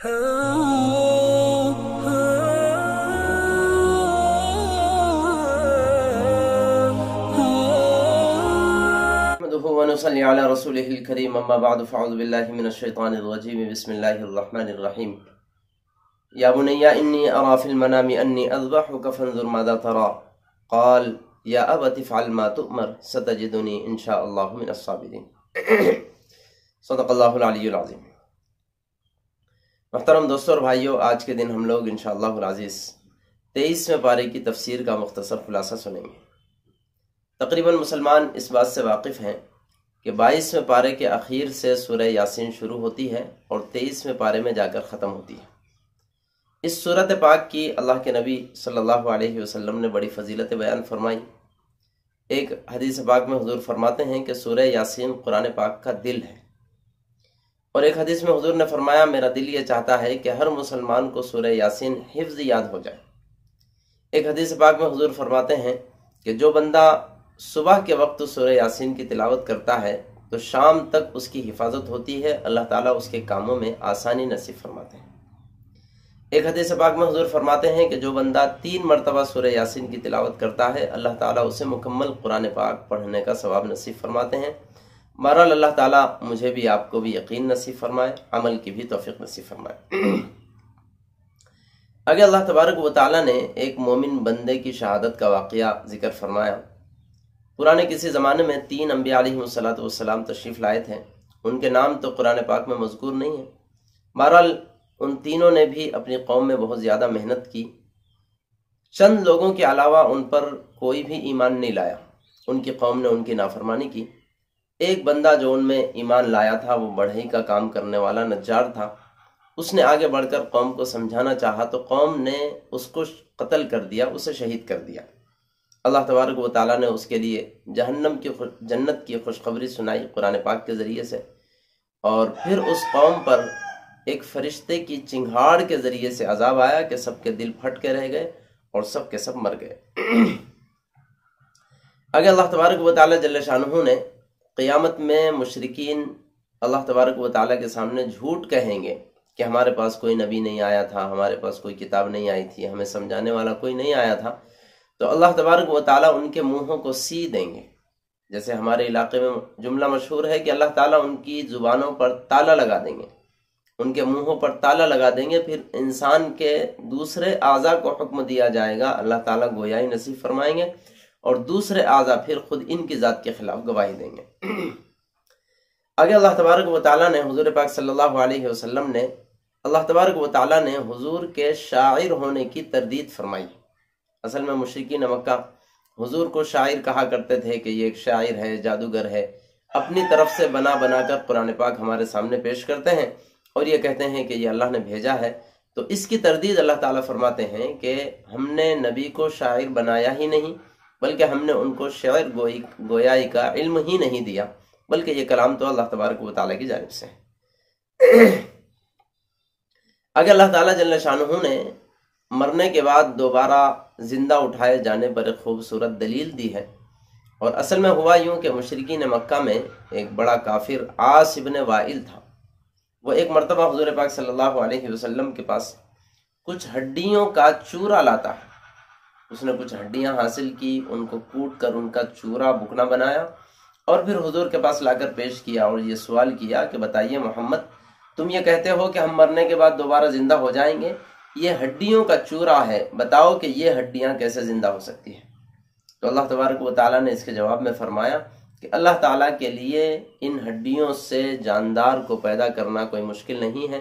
نحمده ونصلي على رسوله الكريم اما بعد فاعوذ بالله من الشيطان الرجيم بسم الله الرحمن الرحيم يا بني اني ارى في المنام اني اذبحك فانظر ماذا ترى قال يا ابت افعل ما تؤمر ستجدني ان شاء الله من الصابرين صدق اللہ العلی العظیم۔ محترم دوستوں اور بھائیوں، آج کے دن ہم لوگ انشاءاللہ العزیز 23ویں پارے کی تفسیر کا مختصر خلاصہ سنیں گے۔ تقریباً مسلمان اس بات سے واقف ہیں کہ 22ویں پارے کے اخیر سے سورہ یاسین شروع ہوتی ہے اور 23ویں پارے میں جا کر ختم ہوتی ہے۔ اس سورت پاک کی اللہ کے نبی صلی اللہ علیہ وسلم نے بڑی فضیلت بیان فرمائی۔ ایک حدیث پاک میں حضور فرماتے ہیں کہ سورہ یاسین قرآن پاک کا دل ہے، اور ایک حدیث میں حضور نے فرمایا میرا دل یہ چاہتا ہے کہ ہر مسلمان کو سورہ یاسین حفظ یاد ہو جائے۔ ایک حدیث پاک میں حضور فرماتے ہیں کہ جو بندہ صبح کے وقت سورہ یاسین کی تلاوت کرتا ہے تو شام تک اس کی حفاظت ہوتی ہے، اللہ تعالیٰ اس کے کاموں میں آسانی نصیب فرماتے ہیں۔ ایک حدیث پاک میں حضور فرماتے ہیں کہ جو بندہ 3 مرتبہ سورہ یاسین کی تلاوت کرتا ہے اللہ تعالیٰ اسے مکمل قرآن پاک پڑھنے کا ثواب نصیب فرماتے ہیں۔ بہرحال اللہ تعالیٰ مجھے بھی آپ کو بھی یقین نصیب فرمائے، عمل کی بھی توفیق نصیب فرمائے۔ آگے اللہ تبارک و تعالیٰ نے ایک مومن بندے کی شہادت کا واقعہ ذکر فرمایا۔ پرانے کسی زمانے میں 3 انبیاء علیہ السلام تشریف لائے تھے، ان کے نام تو قرآن پاک میں مذکور نہیں ہے۔ بہرحال ان تینوں نے بھی اپنی قوم میں بہت زیادہ محنت کی، چند لوگوں کے علاوہ ان پر کوئی بھی ایمان نہیں لایا، ان کی قوم نے ان کی نافرمانی کی۔ ایک بندہ جو ان میں ایمان لایا تھا وہ بڑھئی کا کام کرنے والا نجار تھا، اس نے آگے بڑھ کر قوم کو سمجھانا چاہا تو قوم نے اس کو قتل کر دیا، اسے شہید کر دیا۔ اللہ تبارک و تعالیٰ نے اس کے لیے جنت کی خوشخبری سنائی قرآن پاک کے ذریعے سے، اور پھر اس قوم پر ایک فرشتے کی چنگھاڑ کے ذریعے سے عذاب آیا کہ سب کے دل پھٹ کے رہ گئے اور سب کے سب مر گئے۔ آگے اللہ تبارک و تعالیٰ جل شانہ نے قیامت میں مشرکین اللہ تبارک و تعالیٰ کے سامنے جھوٹ کہیں گے کہ ہمارے پاس کوئی نبی نہیں آیا تھا، ہمارے پاس کوئی کتاب نہیں آئی تھی، ہمیں سمجھانے والا کوئی نہیں آیا تھا، تو اللہ تبارک و تعالیٰ ان کے منہوں کو سی دیں گے۔ جیسے ہمارے علاقے میں جملہ مشہور ہے کہ اللہ تعالیٰ ان کی زبانوں پر تالا لگا دیں گے، ان کے منہوں پر تالا لگا دیں گے، پھر انسان کے دوسرے اعضاء کو حکم دیا جائے گا، اللہ تعالیٰ گویائی نصیب فرمائیں گے، اور دوسرے اعضاء پھر خود ان کی ذات کے خلاف گواہی دیں گے۔ آگے اللہ تبارک و تعالیٰ نے حضور پاک صلی اللہ علیہ وسلم نے اللہ تبارک و تعالیٰ نے حضور کے شاعر ہونے کی تردید فرمائی۔ اصل میں مشرکین مکہ حضور کو شاعر کہا کرتے تھے کہ یہ ایک شاعر ہے، جادوگر ہے، اپنی طرف سے بنا بنا کر قرآن پاک ہمارے سامنے پیش کرتے ہیں اور یہ کہتے ہیں کہ یہ اللہ نے بھیجا ہے۔ تو اس کی تردید اللہ تعالیٰ فرماتے ہیں کہ ہم نے نبی کو شاعر بنایا ہی نہیں، بلکہ ہم نے ان کو شعر گویائی کا علم ہی نہیں دیا، بلکہ یہ کلام تو اللہ تبارک و تعالیٰ کی جانب سے ہے۔ آگے اللہ تعالیٰ جل شانہ نے مرنے کے بعد دوبارہ زندہ اٹھائے جانے پر ایک خوبصورت دلیل دی ہے، اور اصل میں ہوا یوں کہ مشرکین مکہ میں ایک بڑا کافر عاص ابن وائل تھا۔ وہ ایک مرتبہ حضور پاک صلی اللہ علیہ وسلم کے پاس کچھ ہڈیوں کا چورا لاتا ہے۔ اس نے کچھ ہڈیاں حاصل کی، ان کو کوٹ کر ان کا چورا بکنا بنایا اور پھر حضور کے پاس لا کر پیش کیا اور یہ سوال کیا کہ بتائیے محمد، تم یہ کہتے ہو کہ ہم مرنے کے بعد دوبارہ زندہ ہو جائیں گے، یہ ہڈیوں کا چورا ہے، بتاؤ کہ یہ ہڈیاں کیسے زندہ ہو سکتی ہیں؟ تو اللہ تبارک و تعالیٰ نے اس کے جواب میں فرمایا کہ اللہ تعالیٰ کے لیے ان ہڈیوں سے جاندار کو پیدا کرنا کوئی مشکل نہیں ہے۔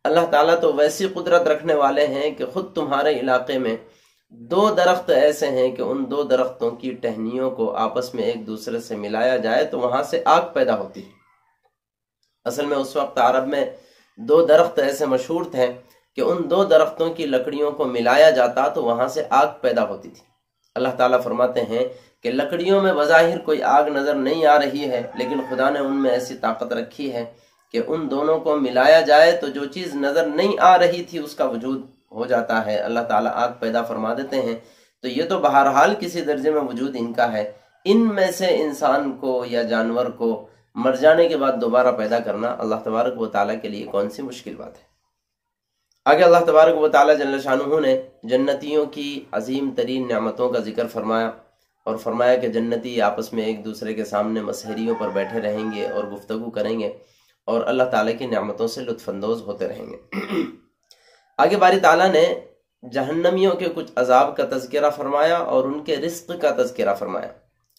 اللہ تعالیٰ تو ویسی قدرت رکھنے والے ہیں کہ خود تمہارے علاقے میں 2 درخت ایسے ہیں کہ ان 2 درختوں کی ٹہنیوں کو آپس میں ایک دوسرے سے ملایا جائے تو وہاں سے آگ پیدا ہوتی ہے۔ اصل میں اس وقت عرب میں 2 درخت ایسے مشہور تھے کہ ان 2 درختوں کی لکڑیوں کو ملایا جاتا تو وہاں سے آگ پیدا ہوتی تھی۔ اللہ تعالیٰ فرماتے ہیں کہ لکڑیوں میں بظاہر کوئی آگ نظر نہیں آ رہی ہے، لیکن خدا نے ان میں ایسی طاقت رکھی ہے کہ ان دونوں کو ملایا جائے تو جو چیز نظر نہیں آ رہی تھی اس کا وجود ہو جاتا ہے، اللہ تعالیٰ آگ پیدا فرما دیتے ہیں۔ تو یہ تو بہرحال کسی درجے میں وجود ان کا ہے، ان میں سے انسان کو یا جانور کو مر جانے کے بعد دوبارہ پیدا کرنا اللہ تبارک و تعالیٰ کے لیے کون سی مشکل بات ہے۔ آگے اللہ تبارک و تعالی جل شانہ نے جنتیوں کی عظیم ترین نعمتوں کا ذکر فرمایا اور فرمایا کہ جنتی آپس میں ایک دوسرے کے سامنے مسحریوں پر بیٹھے رہیں گے اور گفتگو کریں گے اور اللہ تعالیٰ کی نعمتوں سے لطف اندوز ہوتے رہیں گے۔ آگے باری تعالیٰ نے جہنمیوں کے کچھ عذاب کا تذکرہ فرمایا اور ان کے رزق کا تذکرہ فرمایا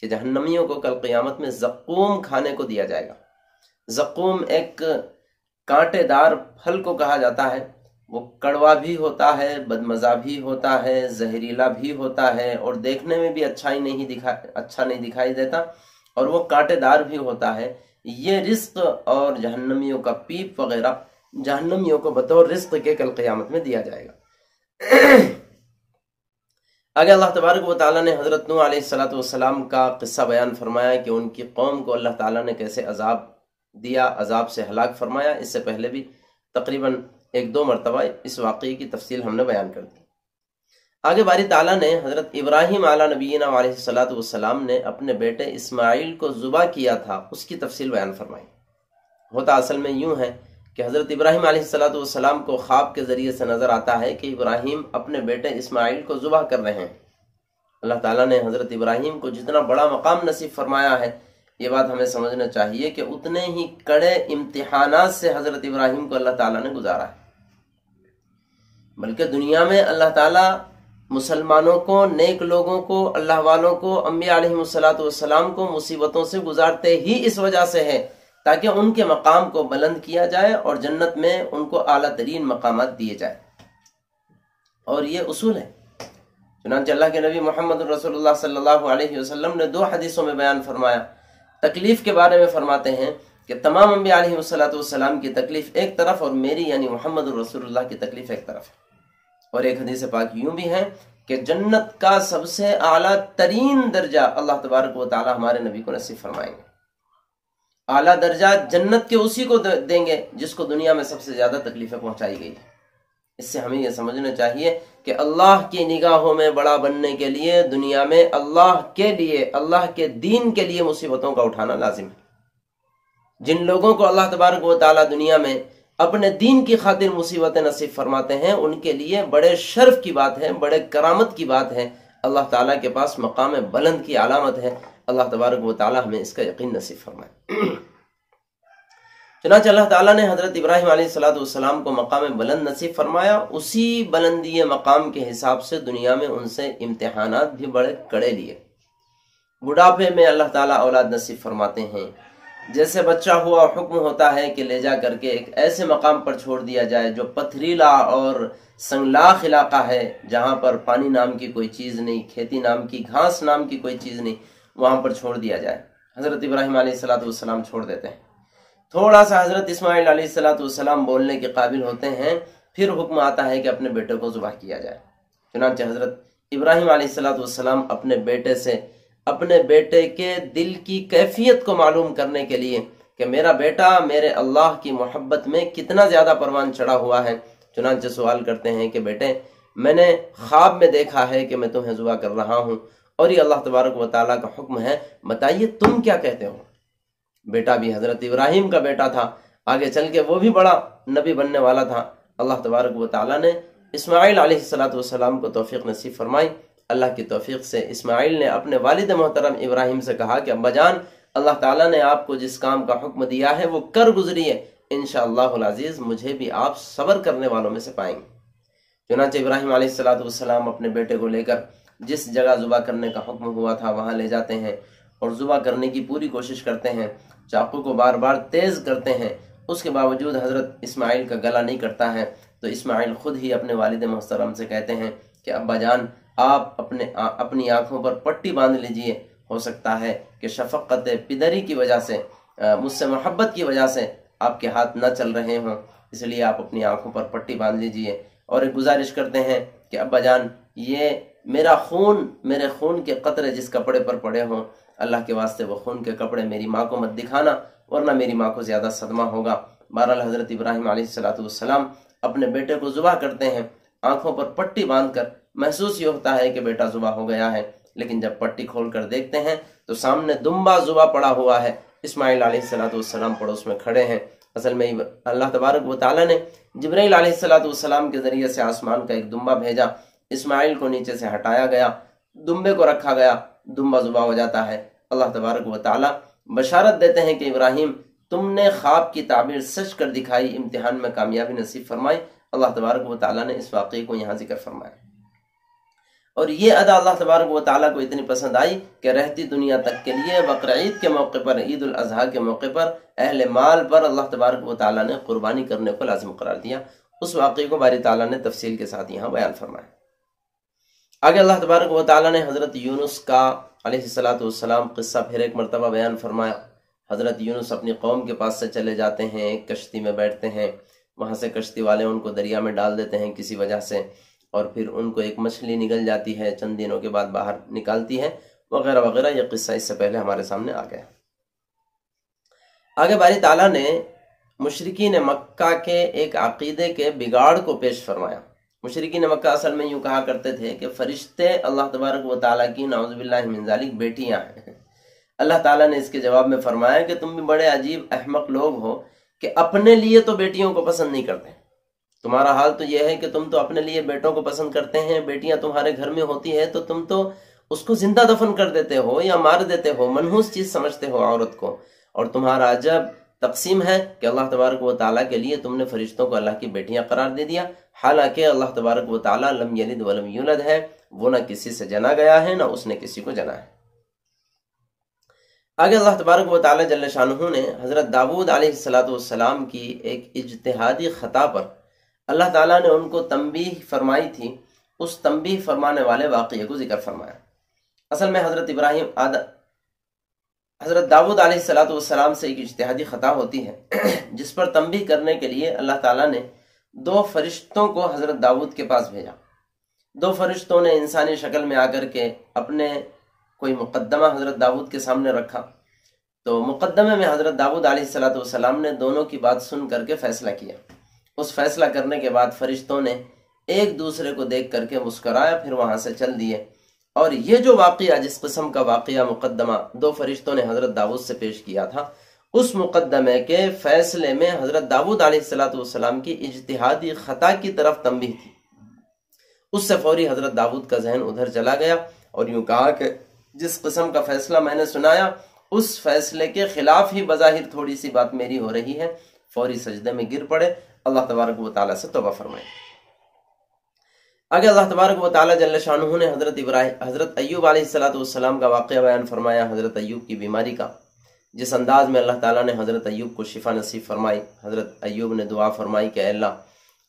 کہ جہنمیوں کو کل قیامت میں زقوم کھانے کو دیا جائے گا۔ زقوم ایک کانٹے دار پھل کو کہا جاتا ہے، وہ کڑوا بھی ہوتا ہے، بدمزہ بھی ہوتا ہے، زہریلا بھی ہوتا ہے اور دیکھنے میں بھی اچھا نہیں دکھائی دیتا اور وہ کانٹے دار بھی ہوتا ہے۔ یہ رزق اور جہنمیوں کا پیپ وغیرہ جہنمیوں کو بطور رزق کے کل قیامت میں دیا جائے گا۔ آگے اللہ تبارک و تعالیٰ نے حضرت نوح علیہ السلام کا قصہ بیان فرمایا کہ ان کی قوم کو اللہ تعالیٰ نے کیسے عذاب دیا، عذاب سے ہلاک فرمایا۔ اس سے پہلے بھی تقریباً 1-2 مرتبہ اس واقعے کی تفصیل ہم نے بیان کر دی۔ آگے باری تعالیٰ نے حضرت ابراہیم علیہ نبینا علیہ السلام نے اپنے بیٹے اسماعیل کو ذبح کیا تھا، اس کی تفصیل بیان فرمائی۔ ہوتا اصل میں یوں ہے کہ حضرت ابراہیم علیہ السلام کو خواب کے ذریعے سے نظر آتا ہے کہ ابراہیم اپنے بیٹے اسماعیل کو ذبح کر رہے ہیں۔ اللہ تعالیٰ نے حضرت ابراہیم کو جتنا بڑا مقام نصیب فرمایا ہے، یہ بات ہمیں سمجھنا چاہیے کہ اتنے ہی کڑے امتحانات سے حضرت ابراہیم کو اللہ تعالیٰ نے گزارا ہے۔ بلکہ دنیا میں اللہ تعالیٰ مسلمانوں کو، نیک لوگوں کو، اللہ والوں کو، انبیاء علیہ السلام کو مصیبتوں سے گزارتے ہی اس وجہ سے ہے تاکہ ان کے مقام کو بلند کیا جائے اور جنت میں ان کو اعلیٰ ترین مقامات دیے جائے، اور یہ اصول ہے۔ چنانچہ اللہ کے نبی محمد رسول اللہ صلی اللہ علیہ وسلم نے 2 حدیثوں میں بیان فرمایا، تکلیف کے بارے میں فرماتے ہیں کہ تمام انبیاء علیہ السلام کی تکلیف ایک طرف اور میری یعنی محمد رسول اللہ کی تکلیف ایک طرف ہے۔ اور ایک حدیث پاک یوں بھی ہے کہ جنت کا سب سے اعلیٰ ترین درجہ اللہ تبارک و تعالی ہمارے نبی کو نصیب فرمائیں گے۔ اعلیٰ درجہ جنت کے اسی کو دیں گے جس کو دنیا میں سب سے زیادہ تکلیفیں پہنچائی گئی ہیں۔ اس سے ہمیں یہ سمجھنا چاہیے کہ اللہ کی نگاہوں میں بڑا بننے کے لیے دنیا میں اللہ کے لیے، اللہ کے دین کے لیے مصیبتوں کا اٹھانا لازم ہے۔ جن لوگوں کو اللہ تبارک و تعالی دنیا میں اپنے دین کی خاطر مصیبتیں نصیب فرماتے ہیں، ان کے لیے بڑے شرف کی بات ہے، بڑے کرامت کی بات ہے، اللہ تعالیٰ کے پاس مقام بلند کی علامت ہے۔ اللہ تبارک و تعالی ہمیں اس کا یقین نصیب فرمائے۔ چنانچہ اللہ تعالیٰ نے حضرت ابراہیم علیہ السلام کو مقام بلند نصیب فرمایا، اسی بلندی مقام کے حساب سے دنیا میں ان سے امتحانات بھی بڑے کڑے لیے۔ بڑھاپے میں اللہ تعالیٰ اولاد نصیب فرماتے ہیں، جیسے بچہ ہوا حکم ہوتا ہے کہ لے جا کر کے ایک ایسے مقام پر چھوڑ دیا جائے جو پتھریلا اور سنگلاخ علاقہ ہے، جہاں پر پانی نام کی کوئی چیز نہیں، کھیتی نام کی، گھاس نام کی کوئی چیز نہیں، وہاں پر چھوڑ دیا جائے۔ حضرت ابراہیم علیہ السلام چھوڑ دیتے ہیں۔ تھوڑا سا حضرت اسماعیل علیہ السلام بولنے کے قابل ہوتے ہیں، پھر حکم آتا ہے کہ اپنے بیٹے کو ذبح کیا جائے۔ چنانچہ حضرت ابراہیم علیہ السلام اپنے بیٹے سے اپنے بیٹے کے دل کی کیفیت کو معلوم کرنے کے لیے کہ میرا بیٹا میرے اللہ کی محبت میں کتنا زیادہ پروان چڑھا ہوا ہے، چنانچہ سوال کرتے ہیں کہ بیٹے میں نے خواب میں دیکھا ہے کہ میں تمہیں ذبح کر رہا ہوں اور یہ اللہ تبارک و تعالیٰ کا حکم ہے، بتائیے تم کیا کہتے ہو؟ بیٹا بھی حضرت ابراہیم کا بیٹا تھا، آگے چل کے وہ بھی بڑا نبی بننے والا تھا۔ اللہ تبارک و تعالیٰ نے اسماعیل علیہ السلام کو توفیق نصیب فرمائی۔ اللہ کی توفیق سے اسماعیل نے اپنے والد محترم ابراہیم سے کہا کہ ابا جان، اللہ تعالیٰ نے آپ کو جس کام کا حکم دیا ہے وہ کر گزریے، انشاءاللہ العزیز مجھے بھی آپ صبر کرنے والوں میں سے پائیں گے۔ چنانچہ ابراہیم علیہ السلام اپنے بیٹے کو لے کر جس جگہ ذبح کرنے کا حکم ہوا تھا وہاں لے جاتے ہیں اور ذبح کرنے کی پوری کوشش کرتے ہیں، چاقو کو بار بار تیز کرتے ہیں، اس کے باوجود حضرت اسماعیل کا گلا نہیں کٹتا ہے، تو اسماعیل خود ہی اپنے والد محترم سے کہتے ہیں کہ ابا جان آپ اپنی آنکھوں پر پٹی باندھ لیجئے، ہو سکتا ہے کہ شفقت پدری کی وجہ سے، مجھ سے محبت کی وجہ سے آپ کے ہاتھ نہ چل رہے ہوں، اس لیے آپ اپنی آنکھوں پر پٹی باندھ لیجئے، اور ایک گزارش کرتے ہیں کہ ابا جان یہ میرا خون، میرے خون کے قطرے جس کپڑے پر پڑے ہوں، اللہ کے واسطے وہ خون کے کپڑے میری ماں کو مت دکھانا ورنہ میری ماں کو زیادہ صدمہ ہوگا۔ بہرحال حضرت ابراہیم علیہ السلام اپنے بیٹے کو ذبح کرتے ہیں، آنکھوں پر پٹی باندھ کر، محسوس یہ ہوتا ہے کہ بیٹا ذبح ہو گیا ہے، لیکن جب پٹی کھول کر دیکھتے ہیں تو سامنے دمبا ذبح پڑا ہوا ہے۔ اسماعیل علیہ السلام پڑوس میں کھڑے ہیں، اصل میں اللہ تبارک و تعالیٰ نے جبرائیل علیہ السلام کے ذریعے سے آسمان کا ایک دمبا بھیجا، اسماعیل کو نیچے سے ہٹایا گیا، دمبے کو رکھا گیا، دمبا ذبح ہو جاتا ہے۔ اللہ تبارک و تعالیٰ بشارت دیتے ہیں کہ ابراہیم تم نے خواب کی تعبیر سچ کر دکھائی، امتحان میں کامیابی نصیب فرمائی۔ اللہ تبارک و تعالیٰ نے اس واقعے کو یہاں ذکر فرمایا، اور یہ ادا اللہ تبارک و تعالیٰ کو اتنی پسند آئی کہ رہتی دنیا تک کے لیے بقرعید کے موقع پر، عید الاضحیٰ کے موقع پر اہل مال پر اللہ تبارک و تعالیٰ نے قربانی کرنے کو لازم قرار دیا۔ اس واقعے کو باری تعالیٰ نے تفصیل کے ساتھ یہاں بیان فرمایا۔ آگے اللہ تبارک و تعالیٰ نے حضرت یونس کا علیہ السلام قصہ پھر ایک مرتبہ بیان فرمایا۔ حضرت یونس اپنی قوم کے پاس سے چلے جاتے ہیں، ایک کشتی میں بیٹھتے ہیں، وہاں سے کشتی والے ان کو دریا میں ڈال دیتے ہیں کسی وجہ سے، اور پھر ان کو ایک مچھلی نگل جاتی ہے، چند دنوں کے بعد باہر نکالتی ہے، وغیرہ وغیرہ۔ یہ قصہ اس سے پہلے ہمارے سامنے آ گیا۔ آگے باری تعالیٰ نے مشرکین مکہ کے ایک عقیدے کے بگاڑ کو پیش فرمایا۔ مشرکین مکہ اصل میں یوں کہا کرتے تھے کہ فرشتے اللہ تبارک و تعالیٰ کی نعوذ باللہ من ذالک بیٹیاں ہیں۔ اللہ تعالیٰ نے اس کے جواب میں فرمایا کہ تم بھی بڑے عجیب احمق لوگ ہو کہ اپنے لیے تو بیٹیوں کو پسند نہیں کرتے، تمہارا حال تو یہ ہے کہ تم تو اپنے لیے بیٹوں کو پسند کرتے ہیں، بیٹیاں تمہارے گھر میں ہوتی ہے تو تم تو اس کو زندہ دفن کر دیتے ہو یا مار دیتے ہو، منحوس چیز سمجھتے ہو عورت کو، اور تمہارا عجب تقسیم ہے کہ اللہ تبارک و تعالیٰ کے لیے تم نے فرشتوں کو اللہ کی بیٹیاں قرار دے دیا، حالانکہ اللہ تبارک و تعالیٰ لم یلد ولم یولد ہے، وہ نہ کسی سے جنا گیا ہے نہ اس نے کسی کو جنا ہے۔ آگے اللہ تبارک و تعالیٰ جل شانہ نے حضرت داؤد علیہ السلام کی ایک اجتہادی خطا پر اللہ تعالیٰ نے ان کو تنبیہ فرمائی تھی، اس تنبیہ فرمانے والے واقعے کو ذکر فرمایا۔ اصل میں حضرت داؤد علیہ السلام سے ایک اجتہادی خطا ہوتی ہے جس پر تنبیہ کرنے کے لیے اللہ تعالیٰ نے 2 فرشتوں کو حضرت داؤد کے پاس بھیجا۔ 2 فرشتوں نے انسانی شکل میں آ کر کے اپنے کوئی مقدمہ حضرت داؤد کے سامنے رکھا، تو مقدمے میں حضرت داؤد علیہ السلام نے دونوں کی بات سن کر کے فیصلہ کیا۔ اس فیصلہ کرنے کے بعد فرشتوں نے ایک دوسرے کو دیکھ کر کے مسکرایا، پھر وہاں سے چل دیے۔ اور یہ جو واقعہ، جس قسم کا واقعہ مقدمہ 2 فرشتوں نے حضرت داؤد سے پیش کیا تھا، اس مقدمے کے فیصلے میں حضرت داؤد علیہ السلام کی اجتہادی خطا کی طرف تنبیہ تھی۔ اس سے فوری حضرت داؤد کا ذہن ادھر چلا گیا اور یوں کہا کہ جس قسم کا فیصلہ میں نے سنایا اس فیصلے کے خلاف ہی بظاہر تھوڑی سی بات میری ہو رہی ہے، فوری سجدے میں گر پڑے، اللہ تبارک و تعالیٰ سے توبہ فرمائے۔ آگے اللہ تبارک و تعالیٰ جل شانہ نے حضرت ایوب علیہ السلام کا واقعہ بیان فرمایا، حضرت ایوب کی بیماری کا، جس انداز میں اللہ تعالیٰ نے حضرت ایوب کو شفا نصیب فرمائی۔ حضرت ایوب نے دعا فرمائی کہ اے اللہ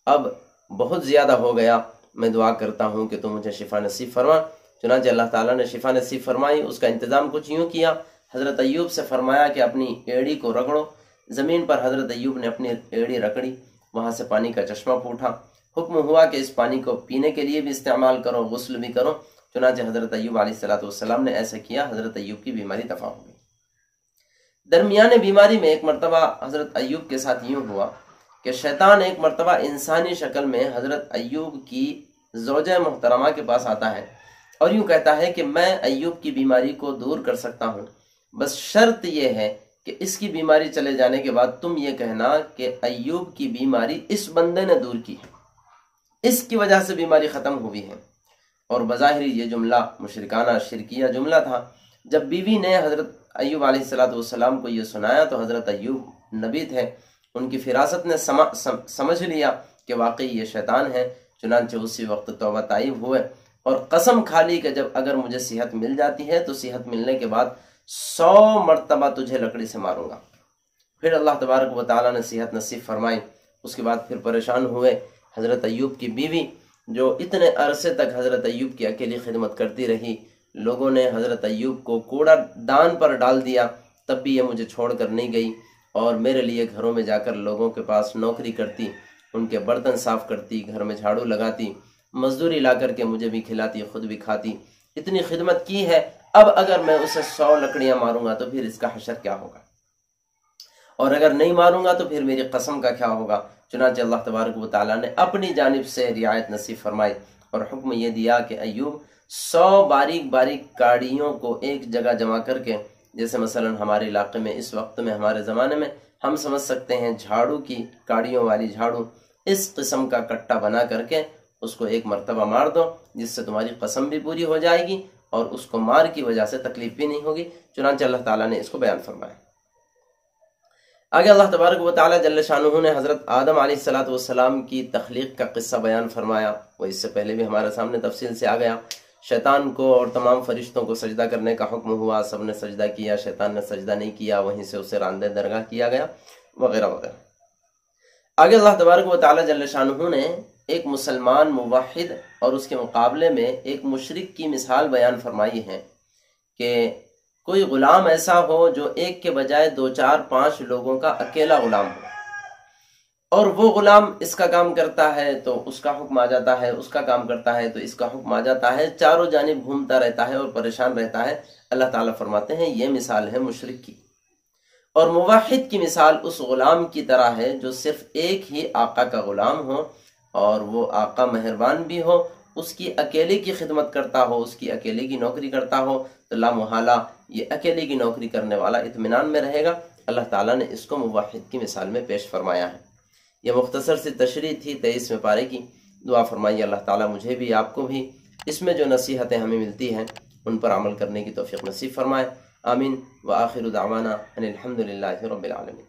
اب بہت زیادہ ہو گیا، میں دعا کرتا ہوں کہ تم مجھے شفا نصیب فرما۔ چنانچہ اللہ تعالیٰ نے شفا نصیب فرمائی۔ اس کا انتظام کچھ یوں کیا، حضرت ایوب سے فرمایا کہ اپنی ایڑی کو رگڑو۔ زمین پر حضرت ایوب نے اپنی ایڑی رگڑی، وہاں سے پانی کا چشمہ پھوٹا۔ حکم ہوا کہ اس پانی کو پینے کے لیے بھی استعمال کرو، غسل بھی کرو۔ چنانچہ حضرت ایوب علیہ السلام نے ایسا کیا، حضرت ایوب کی بیماری دفع ہو گئی۔ درمیان بیماری میں ایک مرتبہ حضرت ایوب کے ساتھ یوں ہوا کہ شیطان ایک مرتبہ انسانی شکل میں حضرت ایوب کی زوجہ محترمہ کے پاس آتا ہے اور یوں کہتا ہے کہ میں ایوب کی بیماری کو دور کر سکتا ہوں، بس شرط یہ ہے کہ اس کی بیماری چلے جانے کے بعد تم یہ کہنا کہ ایوب کی بیماری اس بندے نے دور کی ہے، اس کی وجہ سے بیماری ختم ہوئی ہے۔ اور بظاہر یہ جملہ مشرکانہ شرکیہ جملہ تھا۔ جب بیوی نے حضرت ایوب علیہ السلام کو یہ سنایا تو حضرت ایوب نبی تھے، ان کی فراست نے سمجھ لیا کہ واقعی یہ شیطان ہے۔ چنانچہ اسی وقت توبہ طائب ہوئے اور قسم کھا لی کہ جب اگر مجھے صحت مل جاتی ہے تو صحت ملنے کے بعد 100 مرتبہ تجھے لکڑی سے ماروں گا۔ پھر اللہ تبارک و تعالیٰ نے صحت نصیب فرمائی۔ اس کے بعد پھر پریشان ہوئے۔ حضرت ایوب کی بیوی جو اتنے عرصے تک حضرت ایوب کی اکیلی خدمت کرتی رہی، لوگوں نے حضرت ایوب کو کوڑا دان پر ڈال دیا، تب بھی یہ مجھے چھوڑ کر نہیں گئی اور میرے لیے گھروں میں جا کر لوگوں کے پاس نوکری کرتی، ان کے برتن صاف کرتی، گھر میں جھاڑو لگاتی، مزدوری لا کر کے مجھے بھی کھلاتی، خود بھی کھاتی۔ اتنی خدمت کی ہے، اب اگر میں اسے 100 لکڑیاں ماروں گا تو پھر اس کا حشر کیا ہوگا، اور اگر نہیں ماروں گا تو پھر میری قسم کا کیا ہوگا۔ چنانچہ اللہ تبارک و تعالیٰ نے اپنی جانب سے رعایت نصیب فرمائی اور حکم یہ دیا کہ ایوب 100 باریک باریک کاڑیوں کو ایک جگہ جمع کر کے، جیسے مثلا ہمارے علاقے میں اس وقت میں ہمارے زمانے میں ہم سمجھ سکتے ہیں جھاڑو کی کاڑیوں والی جھاڑو، اس قسم کا کٹا بنا کر کے اس کو ایک مرتبہ مار دو، جس سے تمہاری قسم بھی پوری ہو جائے گی اور اس کو مار کی وجہ سے تکلیف بھی نہیں ہوگی۔ چنانچہ اللہ تعالیٰ نے اس کو بیان فرمایا۔ آگے اللہ تبارک و تعالیٰ جل شانہ نے حضرت آدم علیہ السلام کی تخلیق کا قصہ بیان فرمایا۔ وہ اس سے پہلے بھی ہمارے سامنے تفصیل سے آ گیا۔ شیطان کو اور تمام فرشتوں کو سجدہ کرنے کا حکم ہوا، سب نے سجدہ کیا، شیطان نے سجدہ نہیں کیا، وہیں سے اسے راندہ درگاہ کیا گیا، وغیرہ وغیرہ۔ آگے اللہ تبارک و تعالیٰ جل شانہ نے ایک مسلمان موحد اور اس کے مقابلے میں ایک مشرک کی مثال بیان فرمائی ہے کہ کوئی غلام ایسا ہو جو ایک کے بجائے 2 4 5 لوگوں کا اکیلا غلام ہو، اور وہ غلام اس کا کام کرتا ہے تو اس کا حکم آ جاتا ہے، اس کا کام کرتا ہے تو اس کا حکم آ جاتا ہے، چاروں جانب گھومتا رہتا ہے اور پریشان رہتا ہے۔ اللہ تعالیٰ فرماتے ہیں یہ مثال ہے مشرک کی، اور موحد کی مثال اس غلام کی طرح ہے جو صرف ایک ہی آقا کا غلام ہو اور وہ آقا مہربان بھی ہو، اس کی اکیلے کی خدمت کرتا ہو، اس کی اکیلے کی نوکری کرتا ہو، تو لا محالہ یہ اکیلے کی نوکری کرنے والا اطمینان میں رہے گا۔ اللہ تعالیٰ نے اس کو موحد کی مثال میں پیش فرمایا ہے۔ یہ مختصر سی تشریح تھی 23ویں پارے کی۔ دعا فرمائیے اللہ تعالیٰ مجھے بھی آپ کو بھی اس میں جو نصیحتیں ہمیں ملتی ہیں ان پر عمل کرنے کی توفیق نصیب فرمائے۔ آمین۔ وآخر دعوانا ان الحمد للہ رب العالمین۔